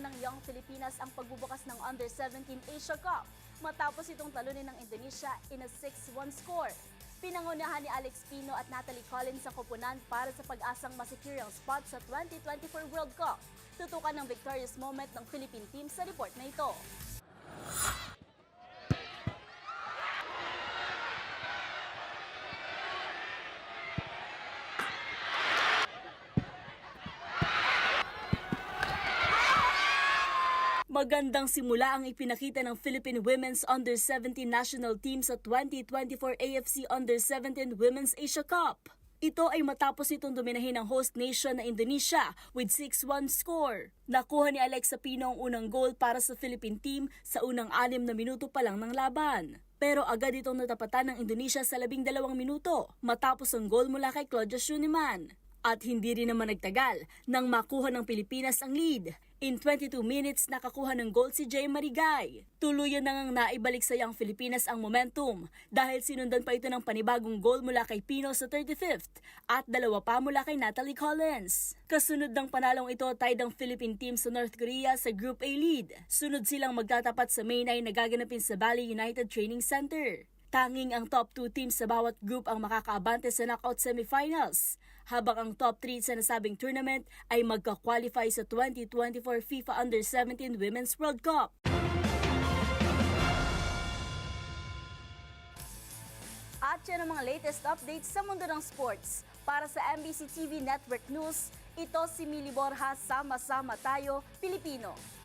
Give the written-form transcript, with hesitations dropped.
ng Young Filipinas ang pagbubukas ng Under-17 Asia Cup matapos itong talunin ng Indonesia in a 6-1 score. Pinangunahan ni Alex Pino at Natalie Collins sa koponan para sa pag-asang masecure ang spot sa 2024 World Cup. Tutukan ng victorious moment ng Philippine team sa report na ito. Magandang simula ang ipinakita ng Philippine Women's Under-17 National Team sa 2024 AFC Under-17 Women's Asia Cup. Ito ay matapos itong dominahin ang host nation na Indonesia with 6-1 score. Nakuha ni Alexa Pino ang unang goal para sa Philippine team sa unang 6 na minuto pa lang ng laban. Pero agad itong natapatan ng Indonesia sa 12 minuto matapos ang goal mula kay Claudia Schuneman. At hindi rin naman nagtagal nang makuha ng Pilipinas ang lead. In 22 minutes, nakakuha ng goal si Jay Marigay. Tuluyan na ngang naibalik sa Young Filipinas ang momentum dahil sinundan pa ito ng panibagong goal mula kay Pino sa 35th at 2 pa mula kay Natalie Collins. Kasunod ng panalong ito, tied ang Philippine team sa North Korea sa Group A lead. Sunod silang magtatapat sa May 9 na gaganapin sa Bali United Training Center. Tanging ang top 2 teams sa bawat group ang makakaabante sa knockout semifinals, habang ang top 3 sa nasabing tournament ay magka-qualify sa 2024 FIFA Under-17 Women's World Cup. At yan ang mga latest updates sa mundo ng sports. Para sa MBC TV Network News, ito si Mili Borja, sama-sama tayo, Pilipino.